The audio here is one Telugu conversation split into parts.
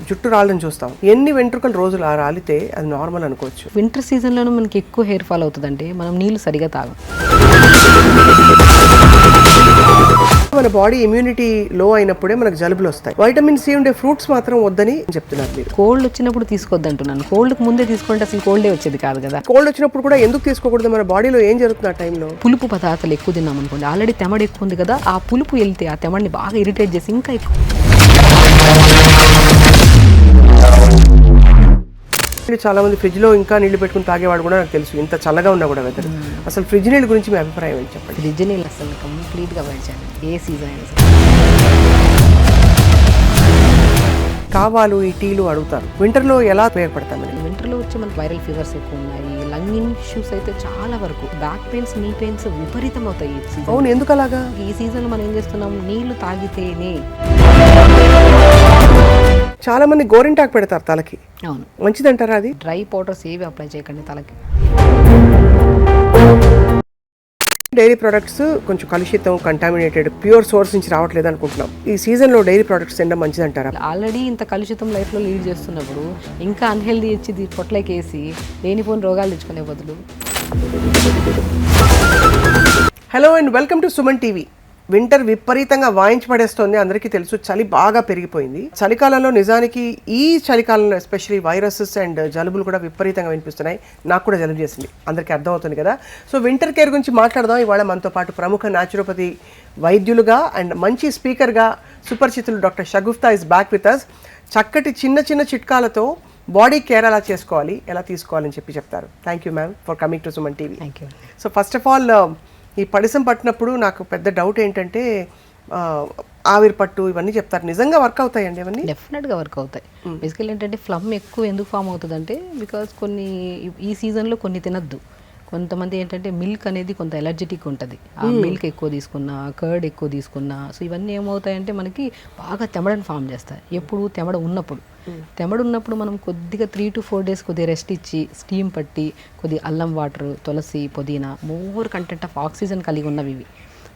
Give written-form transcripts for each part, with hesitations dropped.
జుట్టు రాళ్ళని చూస్తాం. ఎన్ని వెంట్రుకలు రోజులు రాలితే అది నార్మల్ అనుకోవచ్చు. వింటర్ సీజన్లోనూ మనకి ఎక్కువ హెయిర్ ఫాల్ అవుతుందంటే మనం నీళ్లు సరిగా తాగం. మన బాడీ ఇమ్యూనిటీ లో అయినప్పుడే మనకు జలుబులు వస్తాయి. వైటమిన్ సి ఉండే ఫ్రూట్స్ మాత్రం వద్దని చెప్తున్నారు మీరు. కోల్డ్ వచ్చినప్పుడు తీసుకోవద్దు అంటున్నాను. కోల్డ్కి ముందే తీసుకుంటే అసలు కోల్డే వచ్చేది కాదు కదా. కోల్డ్ వచ్చినప్పుడు కూడా ఎందుకు తీసుకోకూడదు? మన బాడీలో ఏం జరుగుతుంది ఆ టైంలో? పులుపు పదార్థాలు ఎక్కువ తిన్నాం అనుకోండి, ఆల్రెడీ తెమడ ఎక్కువ ఉంది కదా, ఆ పులుపు వెళ్తే ఆ తెమడిని బాగా ఇరిటేట్ చేసి ఇంకా ఎక్కువ. చాలా మంది ఫ్రిడ్జ్ లో ఇంకా నీళ్లు పెట్టుకుని తాగేవాడు కూడా నాకు తెలుసు, ఇంత చల్లగా ఉన్నా కూడా వెదర్. అసలు ఫ్రిడ్జ్ నీళ్ళ గురించి మీ అభిప్రాయం ఏంటి చెప్పండి? ఫ్రిడ్జ్ నీళ్ళు అసలు కంప్లీట్గా అవాయిడ్ చేయాలి ఏ సీజన్ అయినా సరే. కావాలు ఈ టీలు అడుగుతారు, వింటర్ లో ఎలా ఉపయోగపడతామని. వింటర్లో వచ్చి మనకి వైరల్ ఫీవర్స్ ఎక్కువ ఉన్నాయి, లంగ్ ఇష్యూస్ అయితే చాలా వరకు, బ్యాక్ పెయిన్స్, నీ పెయిన్స్ విపరీతం అవుతాయి ఈ సీజన్. అవును, ఎందుకు అలాగా? ఈ సీజన్ మనం ఏం చేస్తున్నాం, నీళ్లు తాగితేనే. చాలా మంది గోరింటాకు పెడతారు తలకి, అవును, మంచిదంటారా అది? డ్రై పౌడర్స్ ఏవి అప్లై చేయకండి తలకి. డైరీ ప్రొడక్ట్స్ కొంచెం కలుషితం, కంటామినేటెడ్, ప్యూర్ సోర్స్ నుంచి రావట్లేదు అనుకుంటున్నాం. ఈ సీజన్ లో డైరీ ప్రొడక్ట్స్ తినడం మంచిదంటారా? ఆల్రెడీ ఇంత కలుషితం లైఫ్లో లీడ్ చేస్తున్నప్పుడు ఇంకా అన్హెల్దీ ఇచ్చి పొట్లకేసి లేనిపోని రోగాలు తెచ్చుకునే బదులు. Hello and welcome to Suman TV. Winter విపరీతంగా వాయించి పడేస్తోంది, అందరికీ తెలుసు. చలి బాగా పెరిగిపోయింది. చలికాలంలో నిజానికి ఈ చలికాలంలో ఎస్పెషల్లీ వైరసెస్ అండ్ జలుబులు కూడా విపరీతంగా వినిపిస్తున్నాయి. నాకు కూడా జలుబు చేసింది, అందరికీ అర్థమవుతుంది కదా. సో వింటర్ కేర్ గురించి మాట్లాడదాం. ఇవాళ మనతో పాటు ప్రముఖ న్యాచురోపతి వైద్యులుగా అండ్ మంచి స్పీకర్గా సుపరిచితులు doctor Shagufta is back with us. చక్కటి చిన్న చిన్న చిట్కాలతో బాడీ కేర్ ఎలా చేసుకోవాలి, ఎలా తీసుకోవాలని చెప్తారు. Thank you ma'am for coming to Suman TV. Thank you. So first of all, ఈ పడిసం పట్టినప్పుడు నాకు పెద్ద డౌట్ ఏంటంటే ఆవిరి పట్టు ఇవన్నీ చెప్తారు, నిజంగా వర్క్ అవుతాయండి ఇవన్నీ? డెఫినెట్గా వర్క్ అవుతాయి. బేసికల్ ఏంటంటే ఫ్లమ్ ఎక్కువ ఎందుకు ఫామ్ అవుతుందంటే బికాజ్ కొన్ని ఈ సీజన్లో కొన్ని తినద్దు. కొంతమంది ఏంటంటే మిల్క్ అనేది కొంత ఎలర్జెటిక్ ఉంటుంది, ఆ మిల్క్ ఎక్కువ తీసుకున్నా, కర్డ్ ఎక్కువ తీసుకున్నా, సో ఇవన్నీ ఏమవుతాయంటే మనకి బాగా తెమడని ఫామ్ చేస్తాయి. ఎప్పుడు తెమడ ఉన్నప్పుడు మనం కొద్దిగా 3 to 4 days కొద్దిగా రెస్ట్ ఇచ్చి స్టీమ్ పట్టి కొద్దిగా అల్లం వాటర్, తులసి, పుదీనా, మోర్ కంటెంట్ ఆఫ్ ఆక్సిజన్ కలిగి ఉన్నవి ఇవి.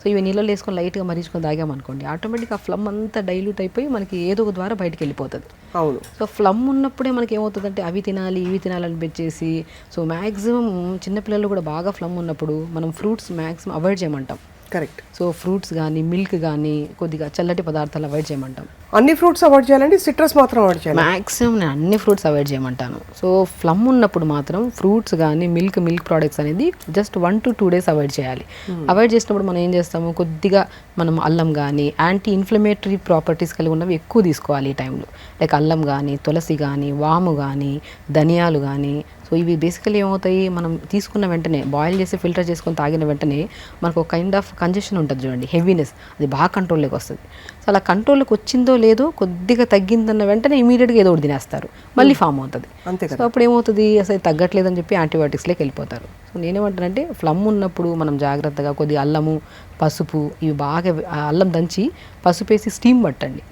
సో ఇవి నీళ్ళలో వేసుకొని లైట్గా మరిచుకొని తాగామనుకోండి, ఆటోమేటిక్గా ఆ ఫ్లమ్ అంతా డైల్యూట్ అయిపోయి మనకి ఏదో ఒక ద్వారా బయటకు వెళ్ళిపోతుంది. అవును. సో ఫ్లమ్ ఉన్నప్పుడే మనకి ఏమవుతుందంటే అవి తినాలి ఇవి తినాలనిపించేసి, సో మ్యాక్సిమం చిన్నపిల్లలు కూడా బాగా ఫ్లమ్ ఉన్నప్పుడు మనం ఫ్రూట్స్ మ్యాక్సిమం అవాయిడ్ చేయమంటాం. కరెక్ట్. సో ఫ్రూట్స్ కానీ మిల్క్ కానీ కొద్దిగా చల్లటి పదార్థాలు అవాయిడ్ చేయమంటాం. అన్ని ఫ్రూట్స్ అవాయిడ్ చేయాలండి? సిట్రస్ మాత్రం అవాయిడ్ చేయాలి? మ్యాక్సిమం నేను అన్ని ఫ్రూట్స్ అవాయిడ్ చేయమంటాను. సో ఫ్లమ్ ఉన్నప్పుడు మాత్రం ఫ్రూట్స్ కానీ మిల్క్ ప్రోడక్ట్స్ అనేది జస్ట్ 1 to 2 days అవాయిడ్ చేయాలి. అవాయిడ్ చేసినప్పుడు మనం ఏం చేస్తాము, కొద్దిగా మనం అల్లం కానీ యాంటీ ఇన్ఫ్లమేటరీ ప్రాపర్టీస్ కలిగి ఉన్నవి ఎక్కువ తీసుకోవాలి ఈ టైంలో. లైక్ అల్లం కానీ, తులసి కానీ, వాము కానీ, ధనియాలు కానీ. సో ఇవి బేసికలీ ఏమవుతాయి, మనం తీసుకున్న వెంటనే బాయిల్ చేసి ఫిల్టర్ చేసుకొని తాగిన వెంటనే మనకు ఒక కైండ్ ఆఫ్ కంజెషన్ ఉంటుంది చూడండి, హెవీనెస్, అది బాగా కంట్రోల్లోకి వస్తుంది. సో అలా కంట్రోల్లోకి వచ్చిందో లేదో కొద్దిగా తగ్గిందన్న వెంటనే ఇమీడియట్గా ఏదో ఒకటి తినేస్తారు, మళ్ళీ ఫామ్ అవుతుంది. అంతే. సో అప్పుడు ఏమవుతుంది, అసలు తగ్గట్లేదని చెప్పి యాంటీబయాటిక్స్లోకి వెళ్ళిపోతారు. సో నేనేమంటానంటే ఫ్లమ్ ఉన్నప్పుడు మనం జాగ్రత్తగా కొద్దిగా అల్లము, పసుపు, ఇవి బాగా అల్లం దంచి పసుపు వేసి స్టీమ్ పట్టండి.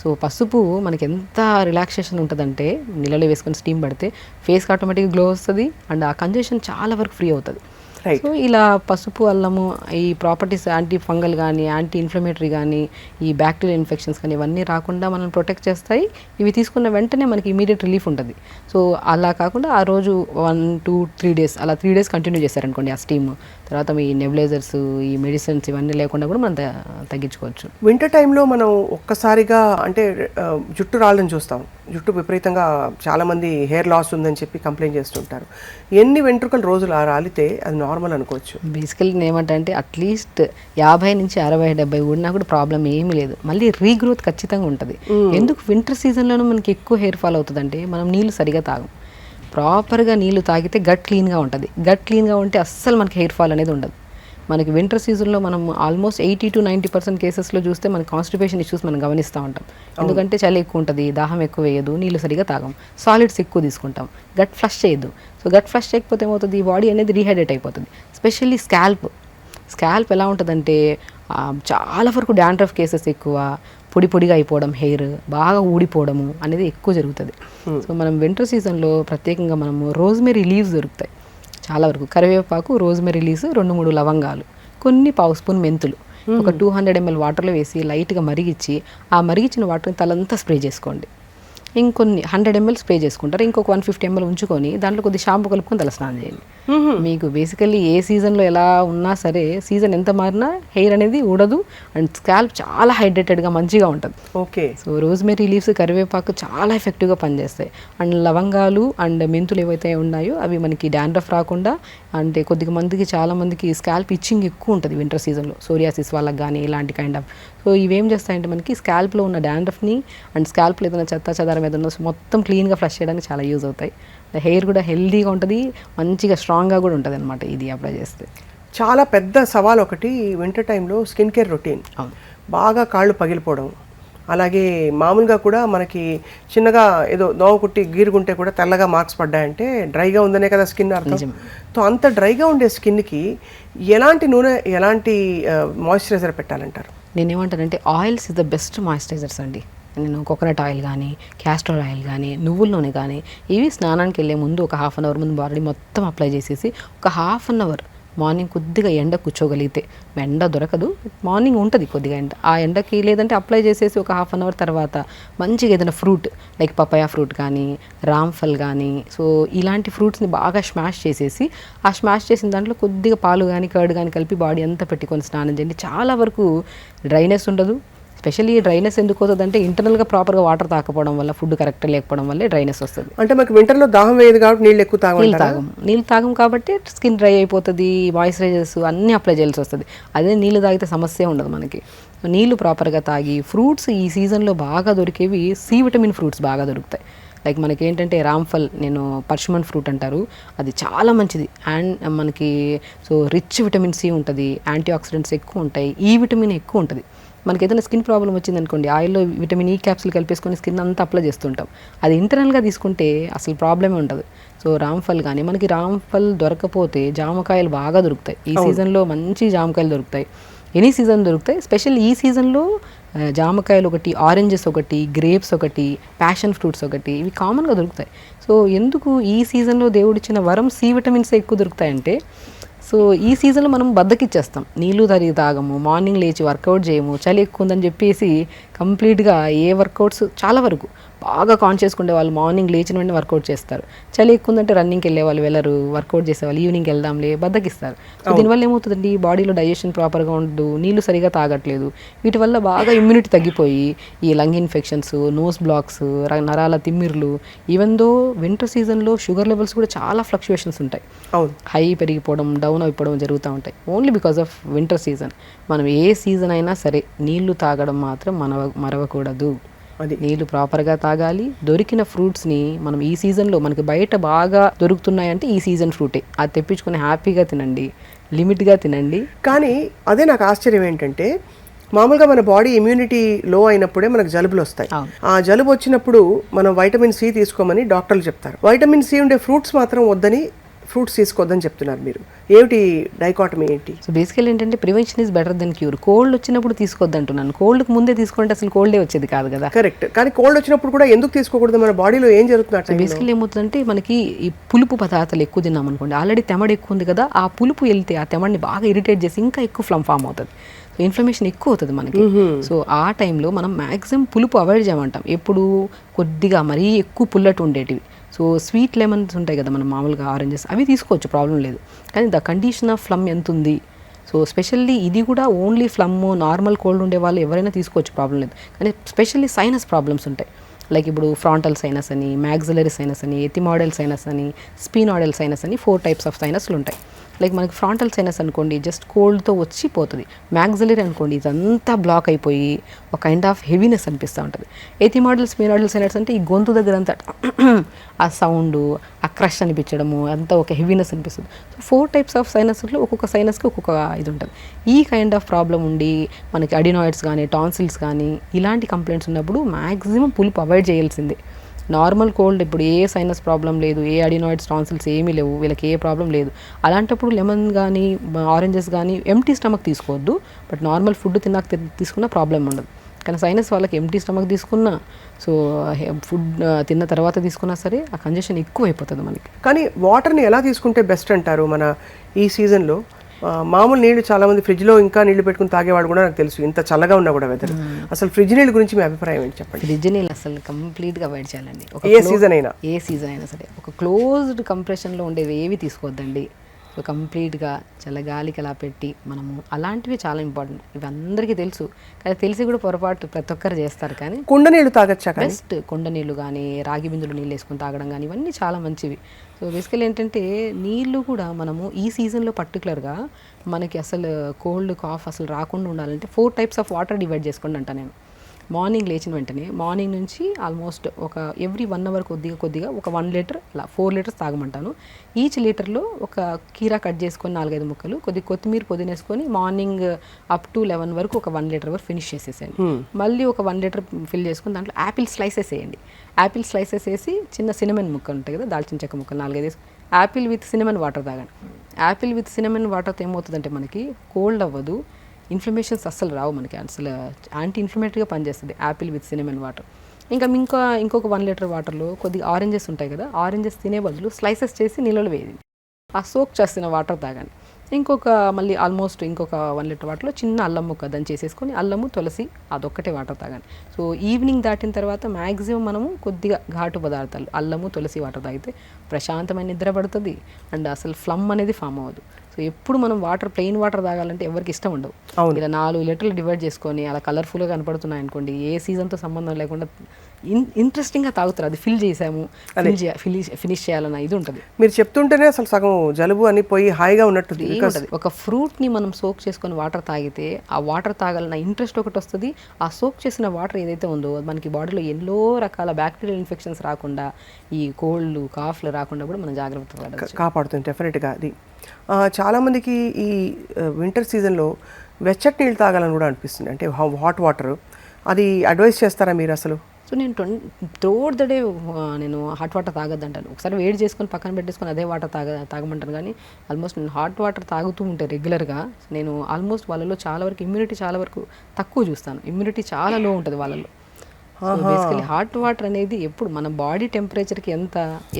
సో పసుపు మనకి ఎంత రిలాక్సేషన్ ఉంటుందంటే నీళ్ళలో వేసుకొని స్టీమ్ పడితే ఫేస్కి ఆటోమేటిక్గా గ్లో వస్తుంది అండ్ ఆ కంజెషన్ చాలా వరకు ఫ్రీ అవుతుంది. సో ఇలా పసుపు, అల్లము, ఈ ప్రాపర్టీస్ యాంటీ ఫంగల్ కానీ, యాంటీ ఇన్ఫ్లమేటరీ కానీ, ఈ బ్యాక్టీరియల్ ఇన్ఫెక్షన్స్ కానీ ఇవన్నీ రాకుండా మనం ప్రొటెక్ట్ చేస్తాయి. ఇవి తీసుకున్న వెంటనే మనకి ఇమీడియట్ రిలీఫ్ ఉంటుంది. సో అలా కాకుండా ఆ రోజు 1 to 3 days అలా 3 days కంటిన్యూ చేశారనుకోండి ఆ స్టీమ్, తర్వాత ఈ నెబులైజర్స్, ఈ మెడిసిన్స్ ఇవన్నీ లేకుండా కూడా మనం తగ్గించుకోవచ్చు. వింటర్ టైంలో మనం ఒక్కసారిగా అంటే జుట్టు రాళ్ళని చూస్తాం, జుట్టు విపరీతంగా చాలా మంది హెయిర్ లాస్ ఉందని చెప్పి కంప్లైంట్ చేస్తుంటారు. ఎన్ని వెంట్రుకలు రోజులు రాలితే అది నార్మల్ అనుకోవచ్చు? బేసికలీ ఏమంటే అట్లీస్ట్ 50 నుంచి 60, 70 ఉన్నా కూడా ప్రాబ్లం ఏమీ లేదు, మళ్ళీ రీగ్రోత్ ఖచ్చితంగా ఉంటుంది. ఎందుకు వింటర్ సీజన్లోనూ మనకి ఎక్కువ హెయిర్ ఫాల్ అవుతుందంటే మనం నీళ్లు సరిగా తాగం. ప్రాపర్గా నీళ్లు తాగితే గట్ క్లీన్గా ఉంటుంది. గట్ క్లీన్గా ఉంటే అస్సలు మనకి హెయిర్ ఫాల్ అనేది ఉండదు. మనకి వింటర్ సీజన్లో మనం ఆల్మోస్ట్ 80 to 90% కేసెస్లో చూస్తే మన కాన్స్టిపేషన్ ఇష్యూస్ మనం గమనిస్తూ ఉంటాం. ఎందుకంటే చలి ఎక్కువ ఉంటుంది, దాహం ఎక్కువ వేయదు, నీళ్ళు సరిగా తాగం, సాలిడ్స్ ఎక్కువ తీసుకుంటాం, గట్ ఫ్లష్ చేయదు. సో గట్ ఫ్లష్ చేయకపోతే ఏమవుతుంది, ఈ బాడీ అనేది రీహైడ్రేట్ అయిపోతుంది. స్పెషల్లీ స్కాల్ప్ ఎలా ఉంటుందంటే చాలా వరకు డాండ్రఫ్ కేసెస్ ఎక్కువ, పొడిగా అయిపోవడం, హెయిర్ బాగా ఊడిపోవడము అనేది ఎక్కువ జరుగుతుంది. సో మనం వింటర్ సీజన్లో ప్రత్యేకంగా మనము రోజ్మెరీ లీవ్స్ దొరుకుతాయి చాలా వరకు, కరివేపాకు, రోజ్మెరీ లీవ్స్, 2-3 లవంగాలు, కొన్ని పావు స్పూన్ మెంతులు, ఒక 200 ml వాటర్లో వేసి లైట్గా మరిగించి ఆ మరిగించిన వాటర్ని తలంతా స్ప్రే చేసుకోండి. ఇంకొన్ని 100 ml స్ప్రే చేసుకుంటారు, ఇంకొక 150 ml ఉంచుకొని దాంట్లో కొద్ది షాంపూ కలుపుకొని తల స్నానం చేయండి. మీకు బేసికల్లీ ఏ సీజన్లో ఎలా ఉన్నా సరే, సీజన్ ఎంత మారినా హెయిర్ అనేది ఊడదు అండ్ స్కాల్ప్ చాలా హైడ్రేటెడ్గా మంచిగా ఉంటుంది. ఓకే. సో రోజ్మెరీ లీవ్స్, కరివేపాకు చాలా ఎఫెక్టివ్గా పనిచేస్తాయి. అండ్ లవంగాలు అండ్ మెంతులు ఏవైతే ఉన్నాయో అవి మనకి డాండ్రఫ్ రాకుండా, అంటే కొద్దిగా మందికి చాలా మందికి స్కాల్ప్ ఇచ్చింగ్ ఎక్కువ ఉంటుంది వింటర్ సీజన్లో, సోరియాసిస్ వాళ్ళకి కానీ ఇలాంటి కైండ్ ఆఫ్. సో ఇవేం చేస్తాయంటే మనకి స్కాల్ప్లో ఉన్న డాండ్రఫ్ని అండ్ స్కాల్ప్లో ఏదైనా చెత్త చెదారం ఏదైనా మొత్తం క్లీన్గా ఫ్లష్ చేయడానికి చాలా యూజ్ అవుతాయి. హెయిర్ కూడా హెల్దీగా ఉంటుంది, మంచిగా స్ట్రాంగ్గా కూడా ఉంటుంది అనమాట ఇది అప్లై చేస్తే. చాలా పెద్ద సవాల్ ఒకటి వింటర్ టైంలో స్కిన్ కేర్ రొటీన్. బాగా కాళ్ళు పగిలిపోవడం, అలాగే మామూలుగా కూడా మనకి చిన్నగా ఏదో దోమ కుట్టి గీరుగుంటే కూడా తెల్లగా మార్క్స్ పడ్డాయంటే డ్రైగా ఉందనే కదా స్కిన్ అర్థం. సో అంత డ్రైగా ఉండే స్కిన్కి ఎలాంటి నూనె, ఎలాంటి మాయిశ్చరైజర్ పెట్టాలంటారు? నేనేమంటానంటే oils is the best moisturisers అండి. నేను కోకోనట్ ఆయిల్ కానీ, క్యాస్టర్ ఆయిల్ కానీ, నువ్వుల నూనె కానీ, ఇవి స్నానానికి వెళ్ళే ముందు ఒక 1/2 అవర్ ముందు బాడీ మొత్తం అప్లై చేసేసి ఒక 1/2 అవర్ మార్నింగ్ కొద్దిగా ఎండ కూర్చోగలిగితే, ఎండ దొరకదు మార్నింగ్ ఉంటుంది కొద్దిగా ఎండ, ఆ ఎండకి లేదంటే అప్లై చేసేసి ఒక 1/2 అవర్ తర్వాత మంచిగా ఏదైనా ఫ్రూట్ లైక్ పపాయా ఫ్రూట్ కానీ, రామ్ఫల్ కానీ, సో ఇలాంటి ఫ్రూట్స్ని బాగా స్మాష్ చేసేసి, ఆ స్మాష్ చేసిన దాంట్లో కొద్దిగా పాలు కానీ కర్డ్ కానీ కలిపి బాడీ అంతా పెట్టుకొని స్నానం చేయండి. చాలా వరకు డ్రైనెస్ ఉండదు. స్పెషల్లీ డ్రైనెస్ ఎందుకు అవుతుంది అంటే ఇంటర్నల్గా ప్రాపర్గా వాటర్ తాకపోవడం వల్ల, ఫుడ్ కరెక్ట్గా లేకపోవడం వల్లే డ్రైనెస్ వస్తుంది. అంటే మనకి వింటర్లో దాహం వేయదు కాబట్టి నీళ్ళు ఎక్కువ నీళ్ళు తాగం కాబట్టి స్కిన్ డ్రై అయిపోతుంది, మాయిశ్చరైజర్స్ అన్నీ అప్లై చేయాల్సి వస్తుంది. అదే నీళ్ళు తాగితే సమస్య ఉండదు మనకి. నీళ్ళు ప్రాపర్గా తాగి, ఫ్రూట్స్ ఈ సీజన్లో బాగా దొరికేవి సి విటమిన్ ఫ్రూట్స్ బాగా దొరుకుతాయి. లైక్ మనకి ఏంటంటే రామ్ఫల్, నేను పర్షమన్ ఫ్రూట్ అంటారు, అది చాలా మంచిది. అండ్ మనకి సో రిచ్ విటమిన్ సి ఉంటుంది, యాంటీ ఆక్సిడెంట్స్ ఎక్కువ ఉంటాయి, ఈ విటమిన్ ఎక్కువ ఉంటుంది. మనకి ఏదైనా స్కిన్ ప్రాబ్లం వచ్చింది అనుకోండి, ఆయిల్లో విటమిన్ ఈ క్యాప్సిల్ కలిపేసుకొని స్కిన్ అంతా అప్లై చేస్తుంటాం. అది ఇంటర్నల్గా తీసుకుంటే అసలు ప్రాబ్లమే ఉండదు. సో రామ్ఫల్ కానీ, మనకి రామ్ఫల్ దొరకపోతే జామకాయలు బాగా దొరుకుతాయి ఈ సీజన్లో, మంచి జామకాయలు దొరుకుతాయి, ఎనీ సీజన్ దొరుకుతాయి. స్పెషల్ ఈ సీజన్లో జామకాయలు ఒకటి, ఆరెంజెస్ ఒకటి, గ్రేప్స్ ఒకటి, ప్యాషన్ ఫ్రూట్స్ ఒకటి, ఇవి కామన్గా దొరుకుతాయి. సో ఎందుకు ఈ సీజన్లో దేవుడిచ్చిన వరం సి విటమిన్స్ ఎక్కువ దొరుకుతాయంటే, సో ఈ సీజన్లో మనం బద్దకిచ్చేస్తాం, నీళ్ళు తాగము, మార్నింగ్ లేచి వర్కౌట్ చేయము, చలి ఎక్కువ ఉందని చెప్పేసి కంప్లీట్గా ఏ వర్కౌట్స్ చాలా వరకు బాగా కాన్షియస్గా ఉండే వాళ్ళు మార్నింగ్ లేచిన వెంటనే వర్కౌట్ చేస్తారు. చలి ఎక్కువ ఉందంటే రన్నింగ్కి వెళ్ళే వాళ్ళు వెళ్ళరు, వర్కౌట్ చేసేవాళ్ళు ఈవినింగ్ వెళ్దాంలే బద్దకిస్తారు. సో దీనివల్ల ఏమవుతుందండి, బాడీలో డైజెషన్ ప్రాపర్గా ఉండదు, నీళ్ళు సరిగా తాగట్లేదు, వీటి వల్ల బాగా ఇమ్యూనిటీ తగ్గిపోయి ఈ లంగ్ ఇన్ఫెక్షన్స్, నోస్ బ్లాక్స్, నరాల తిమ్మిర్లు, ఈవెన్ దో వింటర్ సీజన్లో షుగర్ లెవెల్స్ కూడా చాలా ఫ్లక్చుయేషన్స్ ఉంటాయి, హై పెరిగిపోవడం డౌన్ అయిపోవడం జరుగుతూ ఉంటాయి, only because of winter season. మనం ఏ సీజన్ అయినా సరే నీళ్లు తాగడం మాత్రం మరవకూడదు. నీళ్ళు ప్రాపర్గా తాగాలి. దొరికిన ఫ్రూట్స్ని మనం ఈ సీజన్లో మనకి బయట బాగా దొరుకుతున్నాయంటే ఈ సీజన్ ఫ్రూటే, అది తెప్పించుకొని హ్యాపీగా తినండి, లిమిట్గా తినండి. కానీ అదే నాకు ఆశ్చర్యం ఏంటంటే, మామూలుగా మన బాడీ ఇమ్యూనిటీ లో అయినప్పుడే మనకు జలుబులు వస్తాయి. ఆ జలుబు వచ్చినప్పుడు మనం వైటమిన్ సి తీసుకోమని డాక్టర్లు చెప్తారు. వైటమిన్ సి ఉండే ఫ్రూట్స్ మాత్రం వద్దని, ఫ్రూట్స్ తీసుకోవద్దని చెప్తున్నారు. మీరు ఏమిటి డైకాటమీ ఏంటి? సో బేసికల్ ఏంటంటే prevention is better then cure. Cold వచ్చినప్పుడు తీసుకోవద్దు అంటున్నాను, కోల్డ్కి ముందే తీసుకుంటే అసలు కోల్డే వచ్చేది కాదు కదా. కరెక్ట్. కానీ కోల్డ్ వచ్చినప్పుడు కూడా ఎందుకు తీసుకోకూడదు? మన బాడీలో ఏం జరుగుతుంది? బేసికల్ ఏమవుతుందంటే మనకి ఈ పులుపు పదార్థాలు ఎక్కువ తిన్నాం అనుకోండి, ఆల్రెడీ తెమడ ఎక్కువ ఉంది కదా, ఆ పులుపు వెళ్తే ఆ తెమడిని బాగా ఇరిటేట్ చేసి ఇంకా ఎక్కువ ఫ్లమ్ ఫామ్ అవుతుంది, ఇన్ఫ్లమేషన్ ఎక్కువ అవుతుంది మనకి. సో ఆ టైంలో మనం మ్యాక్సిమం పులుపు అవాయిడ్ చేయమంటాం. ఎప్పుడు కొద్దిగా మరీ ఎక్కువ పుల్లటి ఉండేటివి, సో స్వీట్ లెమన్స్ ఉంటాయి కదా మనం మామూలుగా ఆరెంజెస్, అవి తీసుకోవచ్చు, ప్రాబ్లం లేదు. కానీ ద కండిషన్ ఆఫ్ ఫ్లమ్ ఎంత ఉంది, సో స్పెషల్లీ ఇది కూడా ఓన్లీ ఫ్లమ్, నార్మల్ కోల్డ్ ఉండే వాళ్ళు ఎవరైనా తీసుకోవచ్చు, ప్రాబ్లం లేదు. కానీ స్పెషల్లీ సైనస్ ప్రాబ్లమ్స్ ఉంటాయి, లైక్ ఇప్పుడు ఫ్రాంటల్ సైనస్ అని, మ్యాగ్జిలరీ సైనస్ అని, ఎథిమాయిడల్ సైనస్ అని, స్పినాయిడల్ సైనస్ అని 4 టైప్స్ ఆఫ్ సైనస్లు ఉంటాయి. లైక్ మనకి ఫ్రాంటల్ సైనస్ అనుకోండి జస్ట్ కోల్డ్తో వచ్చి పోతుంది, మ్యాగ్జిలరీ అనుకోండి ఇదంతా బ్లాక్ అయిపోయి ఒక కైండ్ ఆఫ్ హెవీనెస్ అనిపిస్తూ ఉంటుంది. ఎథిమాయిడల్, స్పినాయిడల్ సైనస్ అంటే ఈ గొంతు దగ్గర అంతా ఆ సౌండ్, ఆ క్రష్ అనిపించడము, అంతా ఒక హెవీనెస్ అనిపిస్తుంది. సో 4 టైప్స్ ఆఫ్ సైనస్లో ఒక్కొక్క సైనస్కి ఒక్కొక్క ఇది ఉంటుంది. ఈ కైండ్ ఆఫ్ ప్రాబ్లం ఉండి మనకి అడినాయిడ్స్ కానీ, టాన్సిల్స్ కానీ ఇలాంటి కంప్లైంట్స్ ఉన్నప్పుడు మ్యాక్సిమం పులుపు అవాయిడ్ చేయాల్సిందే. నార్మల్ కోల్డ్ ఇప్పుడు ఏ సైనస్ ప్రాబ్లం లేదు, ఏ అడినాయిడ్స్, టాన్సిల్స్ ఏమీ లేవు, వీళ్ళకి ఏ ప్రాబ్లం లేదు, అలాంటప్పుడు లెమన్ కానీ, ఆరెంజెస్ కానీ ఎంటీ స్టమక్ తీసుకోవద్దు. బట్ నార్మల్ ఫుడ్ తిన్నాక తీసుకున్న ప్రాబ్లం ఉండదు. కానీ సైనస్ వాళ్ళకి ఎంటీ స్టమక్ తీసుకున్నా, సో ఫుడ్ తిన్న తర్వాత తీసుకున్నా సరే ఆ కంజెషన్ ఎక్కువ అయిపోతుంది మనకి. కానీ వాటర్ని ఎలా తీసుకుంటే బెస్ట్ అంటారు మన ఈ సీజన్లో? మామూలు నీళ్లు చాలా మంది ఫ్రిడ్జ్లో ఇంకా నీళ్లు పెట్టుకుని తాగేవాడు కూడా నాకు తెలుసు, ఇంత చల్లగా ఉన్నా కూడా వెదర్. అసలు ఫ్రిడ్జ్ నీళ్ళ గురించి మీ అభిప్రాయం ఏంటి చెప్పండి? ఫ్రిడ్జ్ నీళ్ళు అసలు కంప్లీట్గా అవాయిడ్ చేయాలండి. ఏ సీజన్ అయినా సరే ఒక క్లోజ్డ్ కంప్రెషన్లో ఉండేవి ఏవి తీసుకోవద్దండి. సో కంప్లీట్గా చల్లగాలికి అలా పెట్టి మనము అలాంటివి చాలా ఇంపార్టెంట్. ఇవి అందరికీ తెలుసు, కానీ తెలిసి కూడా పొరపాటు ప్రతి ఒక్కరు చేస్తారు. కానీ కుండ నీళ్ళు తాగొచ్చా? బెస్ట్ కుండ నీళ్ళు కానీ రాగి బిందులు నీళ్ళు వేసుకొని తాగడం కానీ ఇవన్నీ చాలా మంచివి. సో బేసికల్ ఏంటంటే నీళ్ళు కూడా మనము ఈ సీజన్లో పర్టికులర్గా మనకి అసలు కోల్డ్ కాఫ్ అసలు రాకుండా ఉండాలంటే 4 types ఆఫ్ వాటర్ డివైడ్ చేసుకోండి అంట నేను. మార్నింగ్ లేచిన వెంటనే మార్నింగ్ నుంచి ఆల్మోస్ట్ ఒక ఎవ్రీ 1 hour కొద్దిగా ఒక 1 లీటర్ అలా 4 లీటర్స్ తాగమంటాను. ఈచ్ లీటర్లో ఒక కీరా కట్ చేసుకొని 4-5 ముక్కలు, కొద్దిగా కొత్తిమీర పుదీనేసుకొని మార్నింగ్ అప్ టు 11 వరకు ఒక 1 లీటర్ వరకు ఫినిష్ చేసేసేయండి. మళ్ళీ ఒక 1 లీటర్ ఫిల్ చేసుకొని దాంట్లో యాపిల్ స్లైసెస్ వేయండి. యాపిల్ స్లైసెస్ వేసి చిన్న సినమన్ ముక్క ఉంటాయి కదా, దాల్చిన చెక్క ముక్కలు 4-5 వేసి యాపిల్ విత్ సినమన్ వాటర్ తాగండి. యాపిల్ విత్ సినమన్ వాటర్తో ఏమవుతుందంటే మనకి కోల్డ్ అవ్వదు, ఇన్ఫ్లమేషన్స్ అస్సలు రావు మనకి, అసలు యాంటీ ఇన్ఫ్లమేటరీగా పనిచేస్తుంది యాపిల్ విత్ సినమన్ వాటర్. ఇంకొక 1 లీటర్ వాటర్లో కొద్దిగా ఆరెంజెస్ ఉంటాయి కదా, ఆరెంజెస్ తినే బదులు స్లైసెస్ చేసి నీళ్ళలో వేయండి. ఆ సోక్ చేసిన వాటర్ తాగండి. మళ్ళీ ఆల్మోస్ట్ ఇంకొక 1 లీటర్ వాటర్లో చిన్న అల్లం ముక్క దాన్ని చేసేసుకొని అల్లము తులసి అదొక్కటే వాటర్ తాగండి. సో ఈవినింగ్ దాటిన తర్వాత మ్యాక్సిమం మనము కొద్దిగా ఘాటు పదార్థాలు అల్లము తులసి వాటర్ తాగితే ప్రశాంతమైన నిద్ర పడుతుంది అండ్ అసలు ఫ్లమ్ అనేది ఫామ్ అవ్వదు. సో ఎప్పుడు మనం ప్లెయిన్ వాటర్ తాగాలంటే ఎవరికి ఇష్టం ఉండవు. ఇలా 4 లీటర్లు డివైడ్ చేసుకొని అలా కలర్ఫుల్గా కనపడుతున్నాయి అనుకోండి, ఏ సీజన్తో సంబంధం లేకుండా ఇంట్రెస్టింగ్గా తాగుతారు. అది ఫిల్ చేసాము, ఫినిష్ చేయాలన్న ఇది ఉంటుంది. మీరు చెప్తుంటేనే అసలు సగం జలుబు అని పోయి హాయిగా ఉన్నట్టు. ఒక ఫ్రూట్ని మనం సోక్ చేసుకొని వాటర్ తాగితే ఆ వాటర్ తాగాలన్న ఇంట్రెస్ట్ ఒకటి వస్తుంది. ఆ సోక్ చేసిన వాటర్ ఏదైతే ఉందో మనకి బాడీలో ఎన్నో రకాల బ్యాక్టీరియల్ ఇన్ఫెక్షన్స్ రాకుండా, ఈ కోల్డ్ కాఫ్లు రాకుండా కూడా మనం జాగ్రత్తగా కాపాడుతుంది డెఫినెట్గా. అది చాలామందికి ఈ వింటర్ సీజన్లో వెచ్చటి నీళ్ళు తాగాలని కూడా అనిపిస్తుంది, అంటే హాట్ వాటర్. అది అడ్వైస్ చేస్తారా మీరు అసలు? సో నేను త్రూఅవుట్ ద డే నేను హాట్ వాటర్ తాగొద్దంటాను. ఒకసారి వేడి చేసుకొని పక్కన పెట్టేసుకొని అదే వాటర్ తాగమంటాను. కానీ ఆల్మోస్ట్ నేను హాట్ వాటర్ తాగుతూ ఉంటే రెగ్యులర్గా నేను ఆల్మోస్ట్ వాళ్ళలో చాలా వరకు ఇమ్యూనిటీ చాలా వరకు తక్కువ చూస్తాను. ఇమ్యూనిటీ చాలా లో ఉంటుంది వాళ్ళలో. బేసికలీ హాట్ వాటర్ అనేది ఎప్పుడు మన బాడీ టెంపరేచర్కి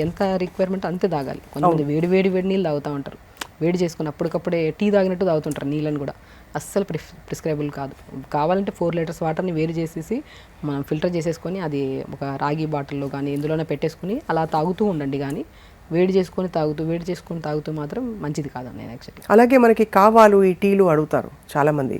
ఎంత రిక్వైర్మెంట్ అంతే తాగాలి. కొంతమంది వేడి నీళ్ళు తాగుతూ ఉంటారు, వేడి చేసుకుని అప్పటికప్పుడే టీ తాగినట్టు తాగుతుంటారు నీళ్ళని కూడా. అస్సలు ప్రిస్క్రైబుల్ కాదు. కావాలంటే 4 లీటర్స్ వాటర్ని వేరు చేసేసి మనం ఫిల్టర్ చేసేసుకొని అది ఒక రాగి బాటిల్లో కానీ ఎందులోనే పెట్టేసుకుని అలా తాగుతూ ఉండండి. కానీ వేడి చేసుకొని తాగుతూ మాత్రం మంచిది కాదండి నేను యాక్చువల్లీ. అలాగే మనకి కావాలు ఈ టీలు అడుగుతారు చాలామంది,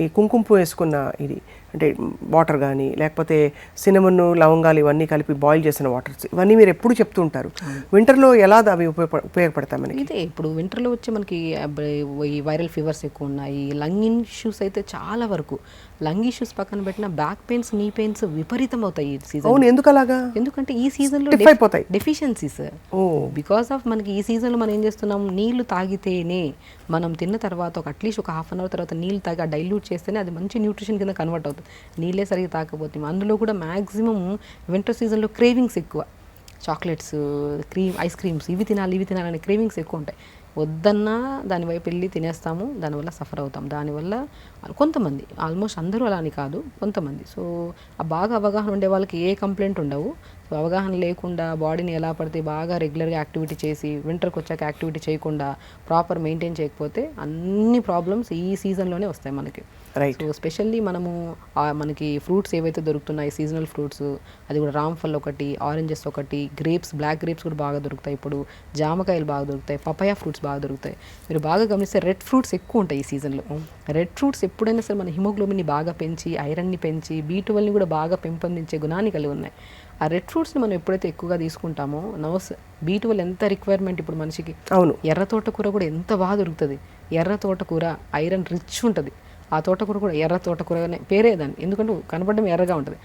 ఈ కుంకుమ వేసుకున్న ఇది అంటే వాటర్ కానీ లేకపోతే సినమన్ లవంగాలు ఇవన్నీ కలిపి బాయిల్ చేసిన వాటర్స్, ఇవన్నీ మీరు ఎప్పుడు చెప్తూ ఉంటారు. వింటర్లో ఎలా అవి ఉపయోగపడతాయి మనకి? ఇదే ఇప్పుడు వింటర్లో వచ్చి మనకి ఈ వైరల్ ఫీవర్స్ ఎక్కువ ఉన్నాయి, లంగ్ ఇష్యూస్ అయితే చాలా వరకు. లంగ్ ఇష్యూస్ పక్కన పెట్టిన బ్యాక్ పెయిన్స్, నీ పెయిన్స్ విపరీతం అవుతాయి ఈ సీజన్. అవును, ఎందుకు అలాగా? ఎందుకంటే ఈ సీజన్లో డెఫిషియన్సీస్ బికాస్ ఆఫ్ మనకి ఈ సీజన్లో మనం ఏం చేస్తున్నాం, నీళ్లు తాగితేనే మనం తిన్న తర్వాత అట్లీస్ట్ ఒక 1/2 hour తర్వాత నీళ్ళు తాగి డైల్యూట్ చేస్తేనే అది మంచి న్యూట్రిషన్ కింద కన్వర్ట్ అవుతుంది. నీళ్ళే సరిగ్గా తాకపోతే అందులో కూడా మ్యాక్సిమం వింటర్ సీజన్లో క్రేవింగ్స్ ఎక్కువ, చాక్లెట్స్, ఐస్ క్రీమ్స్ ఇవి తినాలనే క్రేవింగ్స్ ఎక్కువ ఉంటాయి. వద్దన్నా దాని వైపు వెళ్ళి తినేస్తాము, దానివల్ల సఫర్ అవుతాం. దానివల్ల కొంతమంది, ఆల్మోస్ట్ అందరూ అలా అని కాదు, కొంతమంది. సో ఆ బాగా అవగాహన ఉండే వాళ్ళకి ఏ కంప్లైంట్ ఉండవు. సో అవగాహన లేకుండా బాడీని ఎలా పడితే బాగా రెగ్యులర్గా యాక్టివిటీ చేసి వింటర్కి వచ్చాక యాక్టివిటీ చేయకుండా ప్రాపర్ మెయింటైన్ చేయకపోతే అన్ని ప్రాబ్లమ్స్ ఈ సీజన్లోనే వస్తాయి మనకి. సో స్పెషల్లీ మనకి ఫ్రూట్స్ ఏవైతే దొరుకుతున్నాయి సీజనల్ ఫ్రూట్స్, అది కూడా రామ్ఫల్ ఒకటి, ఆరెంజెస్ ఒకటి, గ్రేప్స్, బ్లాక్ గ్రేప్స్ కూడా బాగా దొరుకుతాయి ఇప్పుడు, జామకాయలు బాగా దొరుకుతాయి, పపాయా ఫ్రూట్స్ బాగా దొరుకుతాయి. మీరు బాగా గమనిస్తే రెడ్ ఫ్రూట్స్ ఎక్కువ ఉంటాయి ఈ సీజన్లో. రెడ్ ఫ్రూట్స్ ఎప్పుడైనా సరే మన హిమోగ్లోబిన్ని బాగా పెంచి, ఐరన్ని పెంచి, B12ని కూడా బాగా పెంపొందించే గుణాన్ని కలిగి ఉన్నాయి. ఆ రెడ్ ఫ్రూట్స్ని మనం ఎప్పుడైతే ఎక్కువగా తీసుకుంటామో B12 ఎంత రిక్వైర్మెంట్ ఇప్పుడు మనిషికి. అవును, ఎర్ర తోటకూర కూడా ఎంత బాగా దొరుకుతుంది. ఎర్ర తోటకూర ఐరన్ రిచ్ ఉంటుంది. ఆ తోటకూర కూడా ఎర్ర తోటకూరగానే పేరేదాన్ని, ఎందుకంటే కనపడడం ఎర్రగా ఉంటుంది.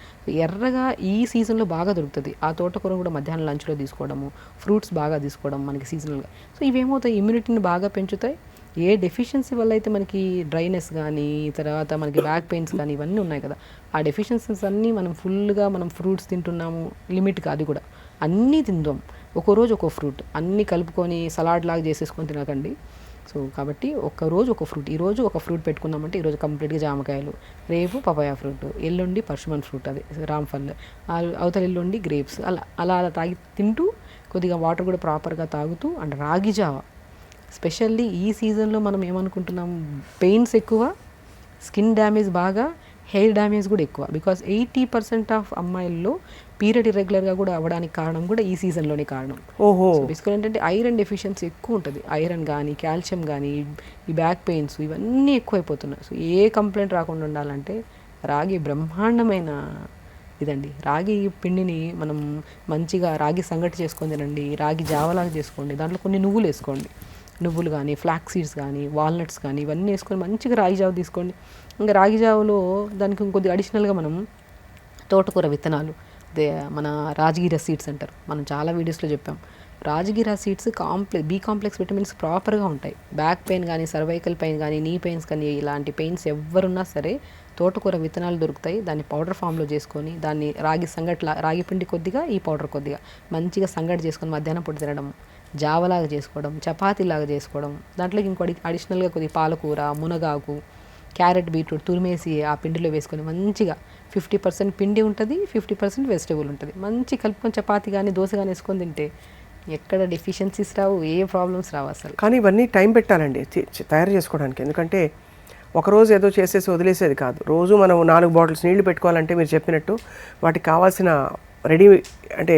ఎర్రగా ఈ సీజన్లో బాగా దొరుకుతుంది. ఆ తోటకూర కూడా మధ్యాహ్నం లంచ్లో తీసుకోవడము, ఫ్రూట్స్ బాగా తీసుకోవడం మనకి సీజనల్గా. సో ఇవేమవుతాయి, ఇమ్యూనిటీని బాగా పెంచుతాయి. ఏ డెఫిషియన్సీ వల్ల అయితే మనకి డ్రైనెస్ కానీ తర్వాత మనకి బ్యాక్ పెయిన్స్ కానీ ఇవన్నీ ఉన్నాయి కదా, ఆ డెఫిషియన్సీస్ అన్నీ మనం ఫుల్గా ఫ్రూట్స్ తింటున్నాము, లిమిట్గా అది కూడా అన్నీ తిందాం. ఒక్కో రోజు ఒక్కో ఫ్రూట్ అన్నీ కలుపుకొని సలాడ్ లాగా చేసేసుకొని తినకండి. సో కాబట్టి ఒక్కరోజు ఒక ఫ్రూట్, ఈరోజు ఒక ఫ్రూట్ పెట్టుకున్నామంటే ఈరోజు కంప్లీట్గా జామకాయలు, రేపు పపాయా ఫ్రూట్, ఎల్లుండి పర్షమన్ ఫ్రూట్ అదే రామ్ఫల్, అవతల ఎల్లుండి గ్రేప్స్, అలా తాగి తింటూ కొద్దిగా వాటర్ కూడా ప్రాపర్గా తాగుతూ అండ్ రాగి జావ స్పెషల్లీ ఈ సీజన్లో మనం ఏమనుకుంటున్నాం, పెయిన్స్ ఎక్కువ, స్కిన్ డ్యామేజ్ బాగా, హెయిర్ డ్యామేజ్ కూడా ఎక్కువ. బికాస్ 80% ఆఫ్ అమ్మాయిల్లో పీరియడ్ ఇర్రెగ్యులర్గా కూడా అవ్వడానికి కారణం కూడా ఈ సీజన్లోనే కారణం. ఓహో. సో బేసికల్ ఏంటంటే ఐరన్ డెఫిషియన్సీ ఎక్కువ ఉంటుంది. ఐరన్ కానీ, కాల్షియం కానీ, ఈ బ్యాక్ పెయిన్స్ ఇవన్నీ ఎక్కువైపోతున్నాయి. సో ఏ కంప్లైంట్ రాకుండా ఉండాలంటే రాగి బ్రహ్మాండమైన ఇదండి. రాగి పిండిని మనం మంచిగా రాగి సంగటి చేసుకొని తినండి, రాగి జావలాగా చేసుకోండి, దాంట్లో కొన్ని నువ్వులు వేసుకోండి, నువ్వులు కానీ, ఫ్లాక్స్ సీడ్స్ కానీ, వాల్నట్స్ కానీ ఇవన్నీ వేసుకొని మంచిగా రాగి జావ తీసుకోండి. ఇంకా రాగి జావలో దానికి ఇంకొద్ది అడిషనల్గా మనం తోటకూర విత్తనాలు, మన రాజగిర సీడ్స్ అంటారు, మనం చాలా వీడియోస్లో చెప్పాం. రాజగిర సీడ్స్ బి కాంప్లెక్స్ విటమిన్స్ ప్రాపర్గా ఉంటాయి. బ్యాక్ పెయిన్ కానీ, సర్వైకల్ పెయిన్ కానీ, నీ పెయిన్స్ కానీ, ఇలాంటి పెయిన్స్ ఎవరున్నా సరే తోటకూర విత్తనాలు దొరుకుతాయి. దాన్ని పౌడర్ ఫామ్లో చేసుకొని దాన్ని రాగి పిండి కొద్దిగా, ఈ పౌడర్ కొద్దిగా మంచిగా సంగటి చేసుకొని మధ్యాహ్నం పూట తినడం, జావలాగా చేసుకోవడం, చపాతీలాగా చేసుకోవడం, దాంట్లోకి ఇంకోటి అడిషనల్గా కొద్దిగా పాలకూర, మునగాకు, క్యారెట్, బీట్రూట్ తురిమేసి ఆ పిండిలో వేసుకొని మంచిగా 50% పిండి ఉంటుంది, 50% వెజిటేబుల్ ఉంటుంది, మంచి కలుపుకొని చపాతీ కానీ, దోశ కానీ వేసుకొని తింటే ఎక్కడ డెఫిషియన్సీస్ రావు, ఏ ప్రాబ్లమ్స్ రావు అసలు. కానీ ఇవన్నీ టైం పెట్టాలండి తయారు చేసుకోవడానికి. ఎందుకంటే ఒకరోజు ఏదో చేసేసి వదిలేసేది కాదు. రోజు మనం 4 బాటిల్స్ నీళ్లు పెట్టుకోవాలంటే మీరు చెప్పినట్టు వాటికి కావాల్సిన రెడీ అంటే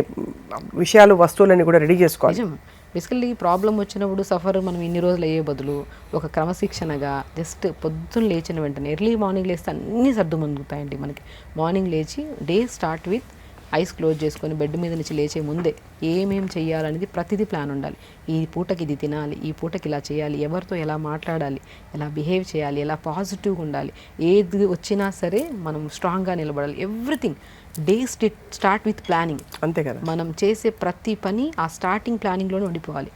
విషయాలు, వస్తువులన్నీ కూడా రెడీ చేసుకోవాలి. నిజం. బేసికల్లీ ప్రాబ్లం వచ్చినప్పుడు మనం ఇన్ని రోజులు అయ్యే బదులు ఒక క్రమశిక్షణగా జస్ట్ పొద్దున్న లేచిన వెంటనే ఎర్లీ మార్నింగ్ లేస్తే అన్నీ సర్దుమణుగుతాయండి మనకి. మార్నింగ్ లేచి day start with eyes close చేసుకొని బెడ్ మీద నుంచి లేచే ముందే ఏమేం చేయాలనేది ప్రతిదీ ప్లాన్ ఉండాలి. ఈ పూటకి ఇది తినాలి, ఈ పూటకి ఇలా చేయాలి, ఎవరితో ఎలా మాట్లాడాలి, ఎలా బిహేవ్ చేయాలి, ఎలా పాజిటివ్గా ఉండాలి, ఏది వచ్చినా సరే మనం స్ట్రాంగ్గా నిలబడాలి. Everything day start with planning. అంతే కదా. మనం చేసే ప్రతి పని ఆ స్టార్టింగ్ ప్లానింగ్లోనే ఉండిపోవాలి.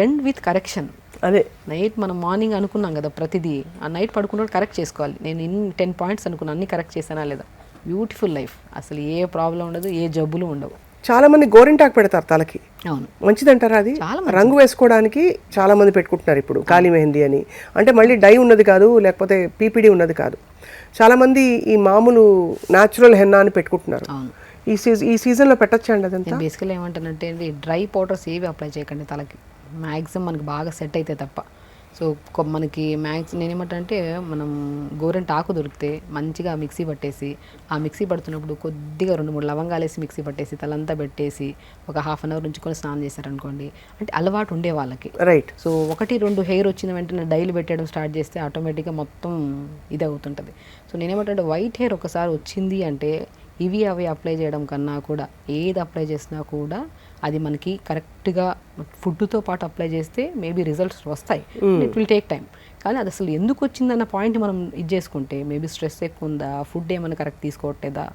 End with correction. అదే నైట్ మనం మార్నింగ్ అనుకున్నాం కదా ప్రతిదీ, ఆ నైట్ పడుకున్నప్పుడు కరెక్ట్ చేసుకోవాలి. నేను 10 పాయింట్స్ అనుకున్నాను, అన్నీ కరెక్ట్ చేశానా లేదా. Beautiful life. అసలు ఏ ప్రాబ్లం ఉండదు, ఏ జబ్బులు ఉండవు. చాలా మంది గోరింటాకు పెడతారు తలకి. అవును, మంచిదంటారా అది? రంగు వేసుకోవడానికి చాలా మంది పెట్టుకుంటున్నారు ఇప్పుడు, కాళీ మెహందీ అని. అంటే మళ్ళీ డై ఉన్నది కాదు, లేకపోతే పీపీడీ ఉన్నది కాదు. చాలా మంది ఈ మామూలు న్యాచురల్ హెన్నా అని పెట్టుకుంటున్నారు. ఈ సీజన్లో పెట్టచ్చా అండి అదంతా? నేను బేసికల్ ఏమంటానంటే డ్రై పౌడర్స్ ఏవి అప్లై చేయకండి తలకి, మ్యాక్సిమం మనకి బాగా సెట్ అయితే తప్ప. సో మనకి నేనేమంటానంటే మనం గోరెంట ఆకు దొరికితే మంచిగా మిక్సీ పట్టేసి, ఆ మిక్సీ పడుతున్నప్పుడు కొద్దిగా 2-3 లవంగాలు వేసి మిక్సీ పట్టేసి తలంతా పెట్టేసి ఒక హాఫ్ అన్ అవర్ ఉంచుకొని స్నానం చేశారనుకోండి, అంటే అలవాటు ఉండే వాళ్ళకి. రైట్. సో 1-2 హెయిర్ వచ్చిన వెంటనే డైలీ పెట్టడం స్టార్ట్ చేస్తే ఆటోమేటిక్గా మొత్తం ఇది అవుతుంటుంది. సో నేనేమంటే వైట్ హెయిర్ ఒకసారి వచ్చింది అంటే ఇవి అవి అప్లై చేయడం కన్నా కూడా ఏది అప్లై చేసినా కూడా అది మనకి కరెక్ట్గా ఫుడ్తో పాటు అప్లై చేస్తే మేబీ రిజల్ట్స్ వస్తాయి. It will take time. కానీ అది అసలు ఎందుకు వచ్చిందన్న పాయింట్ మనం ఇది చేసుకుంటే, మేబీ స్ట్రెస్ ఎక్కువ ఉందా, ఫుడ్ ఏమైనా కరెక్ట్ తీసుకోవట్లేదా,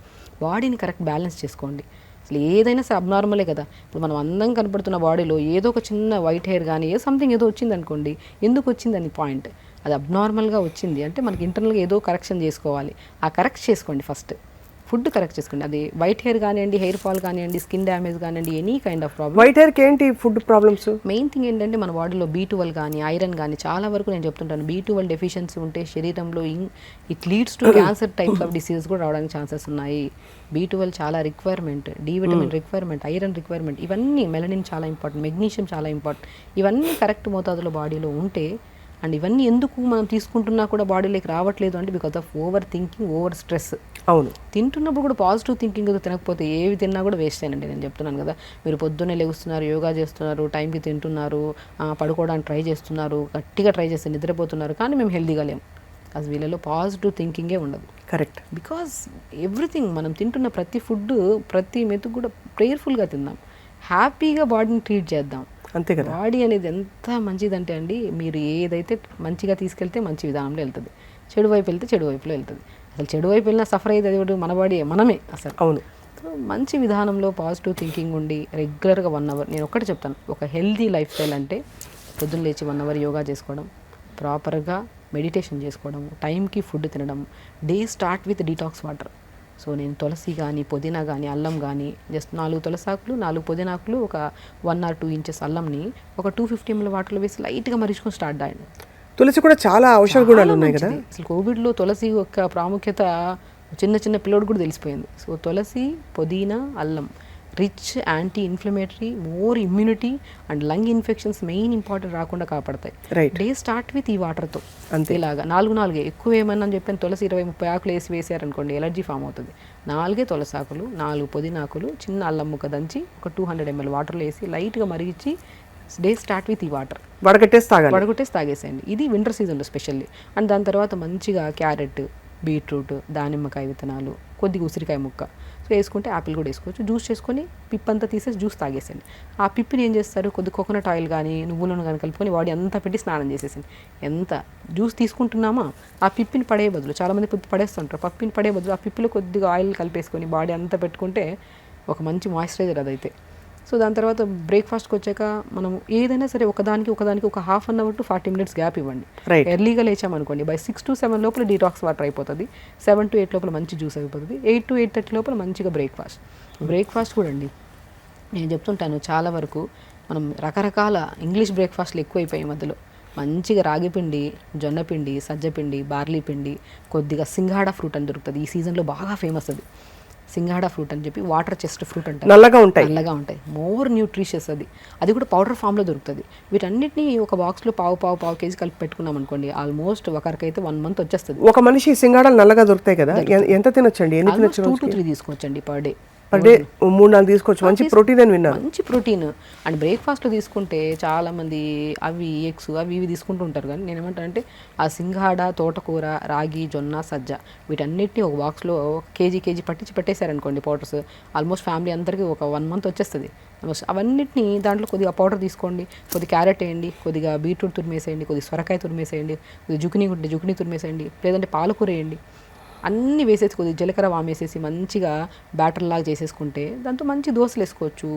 బాడీని కరెక్ట్ బ్యాలెన్స్ చేసుకోండి. అసలు ఏదైనా సరే అబ్నార్మలే కదా. ఇప్పుడు మనం అందంగా కనపడుతున్న బాడీలో ఏదో ఒక చిన్న వైట్ హెయిర్ కానీ సంథింగ్ ఏదో వచ్చింది అనుకోండి, ఎందుకు వచ్చిందని పాయింట్. అది అబ్నార్మల్గా వచ్చింది అంటే మనకి ఇంటర్నల్గా ఏదో కరెక్షన్ చేసుకోవాలి. ఆ కరెక్ట్ చేసుకోండి ఫస్ట్. ఫుడ్ కరెక్ట్ చేసుకోండి. అది వైట్ హెయిర్ కానివ్వండి, హెయిర్ ఫాల్ కానివ్వండి, స్కిన్ డ్యామేజ్ కానివ్వండి, any kind of problem. White హెయిర్కి ఏంటి ఫుడ్ ప్రాబ్లమ్స్? మెయిన్ థింగ్ ఏంటంటే మన బాడీలో B12 కానీ, ఐరన్ కానీ చాలా వరకు నేను చెప్తుంటాను, B12 డెఫిషియన్సీ ఉంటే శరీరంలో it leads to cancer types of diseases కూడా రావడానికి ఛాన్సెస్ ఉన్నాయి. B12 చాలా requirement, D vitamin requirement, iron requirement, ఇవన్నీ మెలనిన్ చాలా ఇంపార్టెంట్, మెగ్నీషియం చాలా ఇంపార్టెంట్. ఇవన్నీ కరెక్ట్ మోతాదులో బాడీలో ఉంటే, అండ్ ఇవన్నీ ఎందుకు మనం తీసుకుంటున్నా కూడా బాడీలోకి రావట్లేదు అంటే because of over thinking, over stress. అవును. తింటున్నప్పుడు కూడా పాజిటివ్ థింకింగ్ తినకపోతే ఏవి తిన్నా కూడా వేస్ట్ అయ్యండి. నేను చెప్తున్నాను కదా, మీరు పొద్దున్నే లెగుస్తున్నారు, యోగా చేస్తున్నారు, టైంకి తింటున్నారు, పడుకోవడానికి ట్రై చేస్తున్నారు, గట్టిగా ట్రై చేస్తే నిద్రపోతున్నారు, కానీ మేము హెల్తీగా లేము. అది వీళ్ళలో పాజిటివ్ థింకింగే ఉండదు. కరెక్ట్. బికాస్ ఎవ్రీథింగ్ మనం తింటున్న ప్రతి ఫుడ్, ప్రతి మెతుకు కూడా ప్రేయర్ఫుల్గా తిందాం, హ్యాపీగా బాడీని ట్రీట్ చేద్దాం. అంతే కదా. బాడీ అనేది ఎంత మంచిదంటే అండి, మీరు ఏదైతే మంచిగా తీసుకెళ్తే మంచి విధానంలో వెళ్తుంది, చెడు వైపు వెళ్తే చెడు వైపులో వెళ్తుంది. అసలు చెడు వైపు వెళ్ళినా సఫర్ అయ్యేది మన బాడీ, మనమే అసలు. అవును. మంచి విధానంలో పాజిటివ్ థింకింగ్ ఉండి రెగ్యులర్గా 1 అవర్, నేను ఒక్కటి చెప్తాను, ఒక హెల్దీ లైఫ్ స్టైల్ అంటే పొద్దున్న లేచి 1 అవర్ యోగా చేసుకోవడం, ప్రాపర్గా మెడిటేషన్ చేసుకోవడం, టైంకి ఫుడ్ తినడం, day start with detox water. So నేను తులసి కానీ, పుదీనా కానీ, అల్లం కానీ, జస్ట్ 4 తులసాకులు, 4 పుదీనాకులు, ఒక 1 or 2 ఇంచెస్ అల్లంని ఒక 250 ml వాటర్లో వేసి లైట్గా మరిచుకొని స్టార్ట్ చేయండి. తులసి కూడా చాలా ఔషధ గుణాలు ఉన్నాయి కదా. అసలు కోవిడ్లో తులసి యొక్క ప్రాముఖ్యత చిన్న పిల్లోడు కూడా తెలిసిపోయింది. సో తులసి, పుదీనా, అల్లం rich anti inflammatory, more immunity and lung infections main important రాకుండా కాపాడతాయి. రైట్. డే స్టార్ట్ విత్ ఈ వాటర్తో అంతే. ఇలాగా 4 ఎక్కువ ఏమన్నా చెప్పాను, తులసి 20-30 ఆకులు వేసారనుకోండి ఎలర్జీ ఫామ్ అవుతుంది. 4 తులసి ఆకులు, 4 పుదీనాకులు, చిన్న అల్లం ముక్క దంచి ఒక 200 ml వాటర్లో వేసి లైట్గా మరిగించి డే స్టార్ట్ విత్ ఈ వాటర్ వడగొట్టేసి తాగేసేయండి. ఇది వింటర్ సీజన్లో స్పెషల్లీ. అండ్ దాని తర్వాత మంచిగా క్యారెట్, బీట్రూట్, దానిమ్మకాయ విత్తనాలు, కొద్దిగా ఉసిరికాయ ముక్క వేసుకుంటే యాపిల్ కూడా వేసుకోవచ్చు. జ్యూస్ చేసుకొని పిప్పంతా తీసేసి జ్యూస్ తాగేసేయండి. ఆ పిప్పిని ఏం చేస్తారు, కొద్ది కోకోనట్ ఆయిల్ కానీ నువ్వుల నూనె కానీ కలుపుకొని బాడీ అంతా పెట్టి స్నానం చేసేసింది. ఎంత జ్యూస్ తీసుకుంటున్నామా ఆ పిప్పిని పడే బదులు, చాలామంది పిప్పి పడేస్తుంటారు, పప్పిని పడే బదులు ఆ పిప్పిలో కొద్దిగా ఆయిల్ కలిపేసుకొని బాడీ అంతా పెట్టుకుంటే ఒక మంచి మాయిశ్చరైజర్ అదైతే. సో దాని తర్వాత బ్రేక్ఫాస్ట్కి వచ్చాక మనం ఏదైనా సరే ఒకదానికి ఒక half an hour to 40 minutes gap ఇవ్వండి. ఎర్లీగా లేచామనుకోండి బై 6 to 7 లోపల డీటాక్స్ వాటర్ అయిపోతుంది, 7 to 8 లోపల మంచి జ్యూస్ అయిపోతుంది, 8 to 8:30 లోపల మంచిగా బ్రేక్ఫాస్ట్ కూడా అండి. నేను చెప్తుంటాను చాలా వరకు మనం రకరకాల ఇంగ్లీష్ బ్రేక్ఫాస్ట్లు ఎక్కువైపోయాయి మధ్యలో. మంచిగా రాగిపిండి, జొన్నపిండి, సజ్జపిండి, బార్లీ పిండి, కొద్దిగా సింగాడా ఫ్రూట్ అని దొరుకుతుంది, ఈ సీజన్లో బాగా ఫేమస్ అది. సింగాడా ఫ్రూట్ అని చెప్పి వాటర్ చెస్ట్ ఫ్రూట్ అంటారు, నల్లగా ఉంటాయి, మోర్ న్యూట్రిషియస్ అది కూడా పౌడర్ ఫామ్లో దొరుకుతుంది. వీటన్నిటిని ఒక బాక్స్లో పావు కేజీ కలిపి పెట్టుకున్నాం అనుకోండి, ఆల్మోస్ట్ ఒకరికైతే 1 month వచ్చేస్తుంది. ఒక మనిషి సింగాడాలు నల్లగా దొరుకుతాయి కదా, ఎంత తినొచ్చండి? 2 to 3 తీసుకోవచ్చండి పర్ డే. 3-4 తీసుకోవచ్చు, మంచి ప్రోటీన్ అని విన్నాను. మంచి ప్రోటీన్. అండ్ బ్రేక్ఫాస్ట్లో తీసుకుంటే చాలామంది అవి ఎగ్స్ అవి ఇవి తీసుకుంటూ ఉంటారు, కానీ నేను ఏమంటానంటే ఆ సింగాడ, తోటకూర, రాగి, జొన్న, సజ్జ వీటన్నిటిని ఒక బాక్స్లో కేజీ పెట్టేశారనుకోండి పౌడర్స్, ఆల్మోస్ట్ ఫ్యామిలీ అందరికీ ఒక 1 month వచ్చేస్తుంది. అవన్నిటిని దాంట్లో కొద్దిగా పౌడర్ తీసుకోండి, కొద్దిగా క్యారెట్ వేయండి, కొద్దిగా బీట్రూట్ తురిమేసేయండి, కొద్దిగా సొరకాయ తురిమేసేయండి, కొద్దిగా జుకినీ తురిమేసేయండి, లేదంటే పాలకూర వేయండి. అన్నీ వేసేసి కొద్దిగా జీలకర్ర వామేసేసి మంచిగా బ్యాటర్ లాగా చేసేసుకుంటే దాంతో మంచి దోశలు వేసుకోవచ్చు.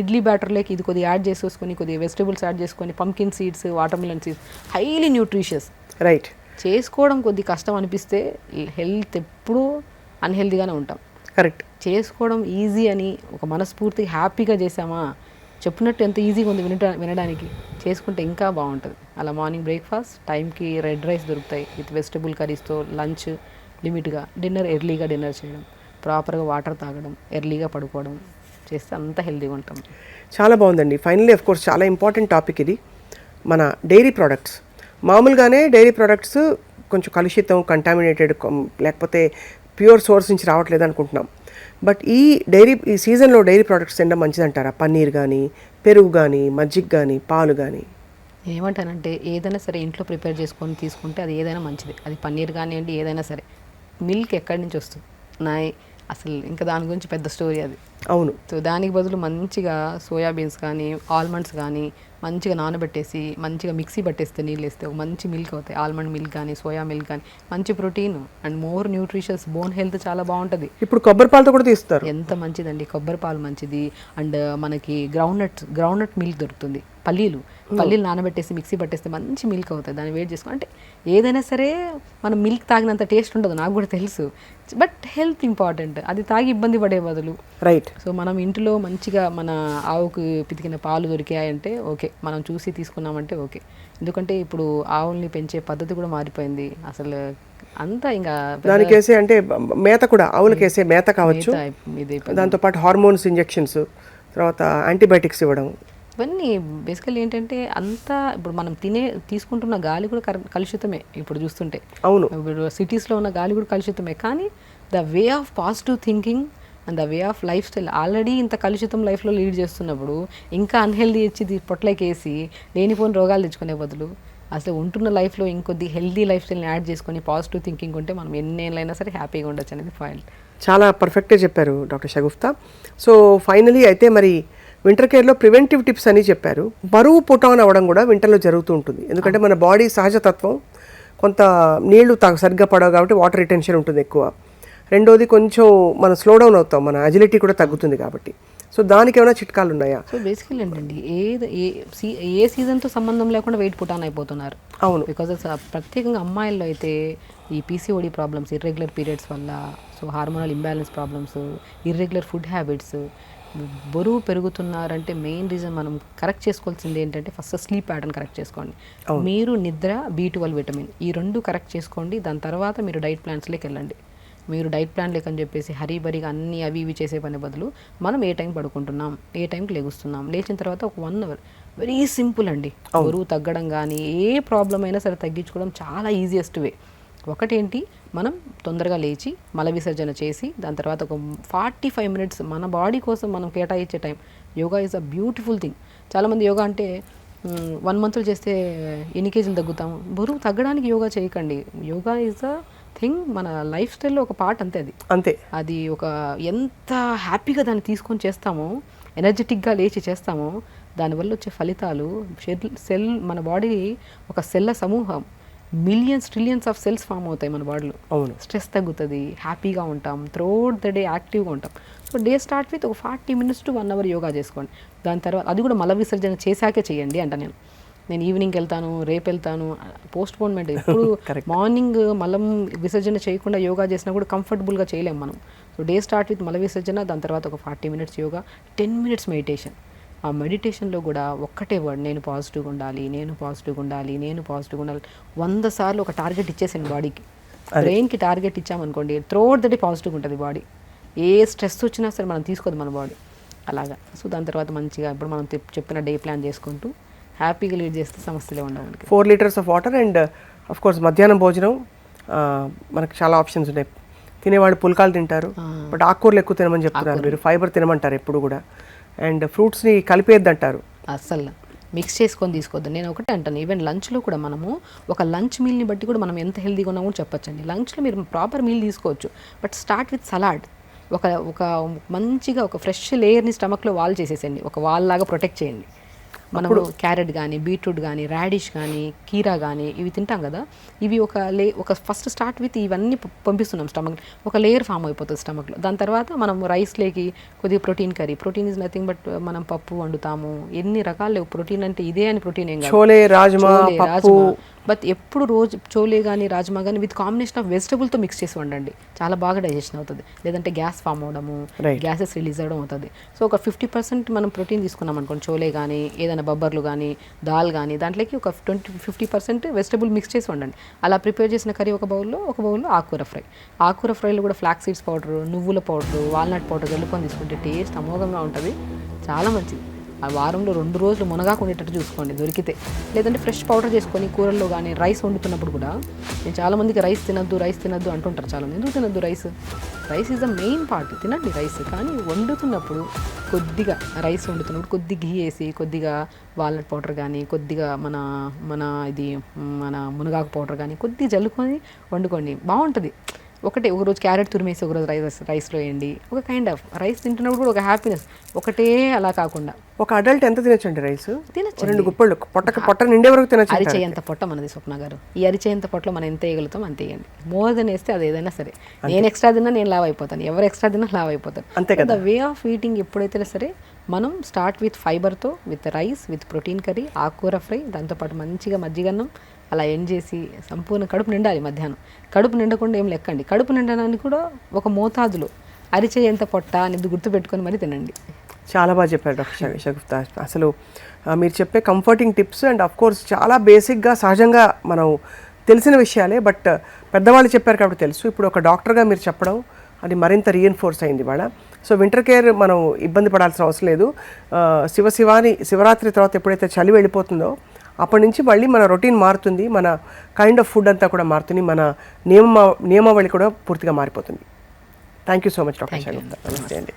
ఇడ్లీ బ్యాటర్లోకి ఇది కొద్దిగా యాడ్ చేసేసుకొని కొద్దిగా వెజిటబుల్స్ యాడ్ చేసుకొని, pumpkin seeds, watermelon seeds, highly nutritious. Right. చేసుకోవడం కొద్ది కష్టం అనిపిస్తే హెల్త్ ఎప్పుడూ అన్హెల్దీగానే ఉంటాం. కరెక్ట్. చేసుకోవడం ఈజీ అని ఒక మనస్ఫూర్తి హ్యాపీగా చేసామా, చెప్పినట్టు ఎంత ఈజీగా ఉంది వినడానికి, చేసుకుంటే ఇంకా బాగుంటుంది. అలా మార్నింగ్ బ్రేక్ఫాస్ట్ టైంకి రెడ్ రైస్ దొరుకుతాయి విత్ వెజిటబుల్ కర్రీస్తో, లంచ్ లిమిట్గా, డిన్నర్ ఎర్లీగా డిన్నర్ చేయడం, ప్రాపర్గా వాటర్ తాగడం, ఎర్లీగా పడుకోవడం చేస్తే అంత హెల్తీగా ఉంటాం. చాలా బాగుందండి. ఫైనల్లీ ఆఫ్ కోర్స్ చాలా ఇంపార్టెంట్ టాపిక్ ఇది. మన డైరీ ప్రోడక్ట్స్, మామూలుగానే డైరీ ప్రోడక్ట్స్ కొంచెం కలుషితం, కంటామినేటెడ్, లేకపోతే ప్యూర్ సోర్స్ నుంచి రావట్లేదు అనుకుంటున్నాం. బట్ ఈ సీజన్లో డైరీ ప్రోడక్ట్స్ తినడం మంచిదంటారా? పన్నీర్ కానీ, పెరుగు కానీ, మజ్జిగ కానీ, పాలు కానీ. ఏమంటానంటే ఏదైనా సరే ఇంట్లో ప్రిపేర్ చేసుకొని తీసుకుంటే అది ఏదైనా మంచిది. అది పన్నీర్ కానివ్వండి, ఏదైనా సరే. మిల్క్ ఎక్కడి నుంచి వస్తుంది అసలు ఇంకా దాని గురించి పెద్ద స్టోరీ అది. అవును. సో దానికి బదులు మంచిగా సోయాబీన్స్ కానీ, ఆల్మండ్స్ కానీ మంచిగా నానబెట్టేసి మంచిగా మిక్సీ పట్టేస్తే నీళ్ళు వేస్తే ఒక మంచి మిల్క్ అవుతాయి. ఆల్మండ్ మిల్క్ కానీ, సోయా మిల్క్ కానీ, మంచి protein and more nutritious, bone health చాలా బాగుంటుంది. ఇప్పుడు కొబ్బరి పాలతో కూడా తీస్తారు, ఎంత మంచిదండి. కొబ్బరి పాలు మంచిది. అండ్ మనకి గ్రౌండ్నట్ మిల్క్ దొరుకుతుంది, పల్లీలు నానబెట్టేసి మిక్సీ పట్టేస్తే మంచి మిల్క్ అవుతాయి. దాన్ని వేడి చేసుకో అంటే ఏదైనా సరే మనం మిల్క్ తాగినంత టేస్ట్ ఉండదు, నాకు కూడా తెలుసు. బట్ హెల్త్ ఇంపార్టెంట్, అది తాగి ఇబ్బంది పడే బదులు. రైట్. సో మనం ఇంట్లో మంచిగా మన ఆవుకు పితికిన పాలు దొరికాయంటే ఓకే, మనం చూసి తీసుకున్నామంటే ఓకే. ఎందుకంటే ఇప్పుడు ఆవుల్ని పెంచే పద్ధతి కూడా మారిపోయింది అసలు. అంతా ఇంకా దానికేసే అంటే మేత కూడా, ఆవులకేసే మేత కావచ్చు, దాంతోపాటు హార్మోన్స్ ఇంజెక్షన్స్, తర్వాత యాంటీబయాటిక్స్ ఇవ్వడం, ఇవన్నీ బేసికల్లీ ఏంటంటే అంతా ఇప్పుడు మనం తీసుకుంటున్న గాలి కూడా కలుషితమే ఇప్పుడు చూస్తుంటే. అవును. ఇప్పుడు సిటీస్లో ఉన్న గాలి కూడా కలుషితమే, కానీ the way of positive thinking and the way of life style already ఇంత కలుషితం లైఫ్లో లీడ్ చేస్తున్నప్పుడు ఇంకా అన్హెల్దీ ఇచ్చి పొట్లకేసి లేనిపోని రోగాలు తెచ్చుకునే బదులు అసలు ఉంటున్న లైఫ్లో ఇంకొద్ది హెల్దీ లైఫ్ స్టైల్ని యాడ్ చేసుకొని పాజిటివ్ థింకింగ్ ఉంటే మనం ఎన్నేళ్ళైనా సరే హ్యాపీగా ఉండొచ్చు అనేది పాయింట్. చాలా పర్ఫెక్ట్గా చెప్పారు డాక్టర్ షగుఫ్తా. సో ఫైనలీ అయితే మరి వింటర్ కేర్లో ప్రివెంటివ్ టిప్స్ అని చెప్పారు. బరువు పుటాన్ అవ్వడం కూడా వింటర్లో జరుగుతూ ఉంటుంది, ఎందుకంటే మన బాడీ సహజతత్వం కొంత నీళ్లు సరిగ్గా పడవు కాబట్టి వాటర్ రిటెన్షన్ ఉంటుంది ఎక్కువ. రెండోది కొంచెం మనం స్లో డౌన్ అవుతాం, మన అజిలిటీ కూడా తగ్గుతుంది కాబట్టి. సో దానికి ఏమైనా చిట్కాలు ఉన్నాయా? సో బేసికల్లీ ఏంటండి, ఏ సీజన్తో సంబంధం లేకుండా వెయిట్ పుటాన్ అయిపోతున్నారు. అవును. బికాజ్ ప్రత్యేకంగా అమ్మాయిల్లో అయితే ఈ పీసీఓడి ప్రాబ్లమ్స్, ఇర్రెగ్యులర్ పీరియడ్స్ వల్ల, so hormonal imbalance problems, irregular food habits, బరువు పెరుగుతున్నారంటే మెయిన్ రీజన్ మనం కరెక్ట్ చేసుకోవాల్సింది ఏంటంటే ఫస్ట్ స్లీప్ ప్యాటర్న్ కరెక్ట్ చేసుకోండి. మీరు నిద్ర, B12 విటమిన్ ఈ 2 కరెక్ట్ చేసుకోండి. దాని తర్వాత మీరు డైట్ ప్లాన్స్లోకి వెళ్ళండి. మీరు డైట్ ప్లాన్ లేకని చెప్పేసి హరీబరీగా అన్ని అవి ఇవి చేసే పని బదులు మనం ఏ టైం పడుకుంటున్నాం, ఏ టైంకి లెగుస్తున్నాం, లేచిన తర్వాత ఒక 1 అవర్ వెరీ సింపుల్ అండి. బరువు తగ్గడం కానీ ఏ ప్రాబ్లం అయినా సరే తగ్గించుకోవడం చాలా ఈజియెస్ట్ వే. ఒకటేంటి, మనం తొందరగా లేచి మల విసర్జన చేసి దాని తర్వాత ఒక 45 మినిట్స్ మన బాడీ కోసం మనం కేటాయించే time. Yoga is a beautiful thing. చాలామంది యోగా అంటే 1 మంత్లో చేస్తే ఎన్ని కేజీలు తగ్గుతాము, బరువు తగ్గడానికి యోగా చేయకండి. యోగా ఈజ్ అ థింగ్, మన లైఫ్ స్టైల్లో ఒక పార్ట్ అంతే. అంతే. అది ఒక ఎంత హ్యాపీగా దాన్ని తీసుకొని చేస్తామో, ఎనర్జెటిక్గా లేచి చేస్తామో, దానివల్ల వచ్చే ఫలితాలు సెల్ మన బాడీ ఒక సెల్ల సమూహం, millions trillions of cells form అవుతాయి మన బాడీలో. అవును. స్ట్రెస్ తగ్గుతుంది, హ్యాపీగా ఉంటాం, త్రూఅవుట్ ద డే యాక్టివ్గా ఉంటాం. సో డే స్టార్ట్ విత్ ఒక 40 మినిట్స్ టు 1 అవర్ యోగా చేసుకోండి. దాని తర్వాత అది కూడా మల విసర్జన చేశాకే చేయండి అంట. నేను ఈవినింగ్కి వెళ్తాను, రేపు వెళ్తాను, పోస్ట్పోన్మెంట్. ఇప్పుడు మార్నింగ్ మలం విసర్జన చేయకుండా యోగా చేసినా కూడా కంఫర్టబుల్గా చేయలేం మనం. సో డే స్టార్ట్ విత్ మల విసర్జన, దాని తర్వాత ఒక 40 మినిట్స్ యోగా, 10 మినిట్స్ మెడిటేషన్. ఆ మెడిటేషన్లో కూడా ఒక్కటే వర్డ్, నేను పాజిటివ్గా ఉండాలి, నేను పాజిటివ్గా ఉండాలి, నేను పాజిటివ్గా ఉండాలి. 100 సార్లు ఒక టార్గెట్ ఇచ్చేసాను బాడీకి. బ్రెయిన్కి టార్గెట్ ఇచ్చామనుకోండి, త్రూఅవుట్ ద డే పాజిటివ్గా ఉంటుంది బాడీ. ఏ స్ట్రెస్ వచ్చినా సరే మనం తీసుకోదు మన బాడీ అలాగా. సో దాని తర్వాత మంచిగా ఇప్పుడు మనం చెప్పిన డే ప్లాన్ చేసుకుంటూ హ్యాపీగా లీడ్ చేస్తే సమస్యలే ఉండవు. 4 litres of water and of course మధ్యాహ్నం భోజనం మనకు చాలా ఆప్షన్స్ ఉన్నాయి. తినేవాళ్ళు పుల్కాలు తింటారు, బట్ ఆకుకూరలు ఎక్కువ తినమని చెప్తున్నారు మీరు. ఫైబర్ తినమంటారు ఎప్పుడు కూడా, అండ్ ఫ్రూట్స్ని కలిపేద్దంటారు. అస్సలు మిక్స్ చేసుకొని తీసుకోవద్దు. నేను ఒకటే అంటాను, ఈవెన్ లంచ్లో కూడా మనము ఒక లంచ్ మీల్ని బట్టి కూడా మనం ఎంత హెల్తీగా ఉన్నామో చెప్పొచ్చండి. లంచ్లో మీరు ప్రాపర్ మీల్ తీసుకోవచ్చు, బట్ స్టార్ట్ విత్ సలాడ్. ఒక మంచిగా ఒక ఫ్రెష్ లేయర్ని స్టమక్లో వాల్ చేసేసండి, ఒక వాల్ లాగా ప్రొటెక్ట్ చేయండి. మనం క్యారెట్ కానీ, బీట్రూట్ కానీ, రాడిష్ కానీ, కీరా కానీ ఇవి తింటాం కదా, ఇవి ఒక ఫస్ట్ స్టార్ట్ విత్ ఇవన్నీ పంపిస్తున్నాం స్టమక్, ఒక లేయర్ ఫామ్ అయిపోతుంది స్టమక్లో. దాని తర్వాత మనం రైస్లోకి కొద్దిగా protein curry. Protein is nothing but మనం పప్పు వండుతాము, ఎన్ని రకాలు లేవు. ప్రోటీన్ అంటే ఇదే అని ప్రోటీన్ ఏం కాదు, చోలే, రాజ్మా, బట్ ఎప్పుడు రోజు చోలే కానీ రాజ్మా కానీ విత్ కాంబినేషన్ ఆఫ్ వెజిటబుల్తో మిక్స్ చేసి వండండి, చాలా బాగా డైజెషన్ అవుతుంది. లేదంటే గ్యాస్ ఫామ్ అవడము, గ్యాసెస్ రిలీజ్ అవ్వడం అవుతుంది. సో ఒక 50% మనం ప్రోటీన్ తీసుకున్నాం అనుకోండి, చోలే కానీ ఏదైనా బొబ్బర్లు కానీ దాల్ కానీ, దాంట్లోకి ఒక 50% వెజిటబుల్ మిక్స్ చేసి వండండి. అలా ప్రిపేర్ చేసిన కర్రీ ఒక బౌల్లో ఆకుకూర ఫ్రై. ఆకుకూర ఫ్రైలో కూడా ఫ్లాక్స్ సీడ్స్ పౌడరు, నువ్వుల పౌడరు, వాల్నట్ పౌడర్ కలుపుకొని తీసుకుంటే టేస్ట్ అమోఘంగా ఉంటుంది, చాలా మంచిది. ఆ వారంలో 2 రోజులు మునగాకు ఉండేటట్టు చూసుకోండి దొరికితే. లేదంటే ఫ్రెష్ పౌడర్ చేసుకొని కూరల్లో కానీ రైస్ వండుతున్నప్పుడు కూడా, నేను చాలామందికి రైస్ తినద్దు అంటుంటారు చాలామంది. ఎందుకు తినద్దు? Rice is the main part, తినండి రైస్. కానీ వండుతున్నప్పుడు కొద్దిగా రైస్ వండుతున్నప్పుడు కొద్దిగా ఘీ వేసి, కొద్దిగా వాల్నట్ పౌడర్ కానీ, కొద్దిగా మన మునగాకు పౌడర్ కానీ కొద్దిగా జల్లుకొని వండుకోండి, బాగుంటుంది. ఒక రోజు క్యారెట్ తురిమేసి ఒక రోజు రైస్లో వేయండి. ఒక కైండ్ ఆఫ్ రైస్ తింటున్నప్పుడు కూడా ఒక హ్యాపీనెస్. ఒకటే అలా కాకుండా ఒక అడల్ట్ ఎంత తినొచ్చండి రైస్? తినచ్చు, 2 గుప్పళ్ళు పొట్ట నిండే వరకు తినచ్చు. అరిచేయంత పొట్ట మనది స్వప్న గారు. ఈ అరిచేయంత పొట్టలో మనం ఎంత వేయగలుగుతాం అంత వేయండి. మోర్ దెన్ వేస్తే అది ఏదైనా సరే. నేను ఎక్స్ట్రా తిన్నా నేను లావ్ అయిపోతాను, ఎవరు ఎక్స్ట్రా తిన్నా లావ్ అయిపోతారు. అంతే కదా. ద వే ఆఫ్ ఈటింగ్ ఎప్పుడైతే సరే మనం స్టార్ట్ విత్ ఫైబర్తో, with rice, with protein curry, ఆకుకూర ఫ్రై, దాంతోపాటు మంచిగా మజ్జిగన్నం, అలా ఎండ్ చేసి సంపూర్ణ కడుపు నిండాలి. మధ్యాహ్నం కడుపు నిండకుండా ఏం లెక్కండి. కడుపు నిండడానికి కూడా ఒక మోతాదులో అరిచేయంత పొట్ట అనేది గుర్తుపెట్టుకొని మరి తినండి. చాలా బాగా చెప్పారు డాక్టర్ షగుఫ్తా. అసలు మీరు చెప్పే comforting tips and of course చాలా బేసిక్గా సహజంగా మనం తెలిసిన విషయాలే, బట్ పెద్దవాళ్ళు చెప్పారు కాబట్టి తెలుసు. ఇప్పుడు ఒక డాక్టర్గా మీరు చెప్పడం అది మరింత రీఎన్ఫోర్స్ అయింది ఇవాళ. సో వింటర్ కేర్ మనం ఇబ్బంది పడాల్సిన అవసరం లేదు. శివరాత్రి తర్వాత ఎప్పుడైతే చలి వెళ్ళిపోతుందో అప్పటి నుంచి మళ్ళీ మన రొటీన్ మారుతుంది, మన కైండ్ ఆఫ్ ఫుడ్ అంతా కూడా మారుతుంది, మన నియమావళి కూడా పూర్తిగా మారిపోతుంది. Thank you so much doctor Shagufta. నమస్తే అండి.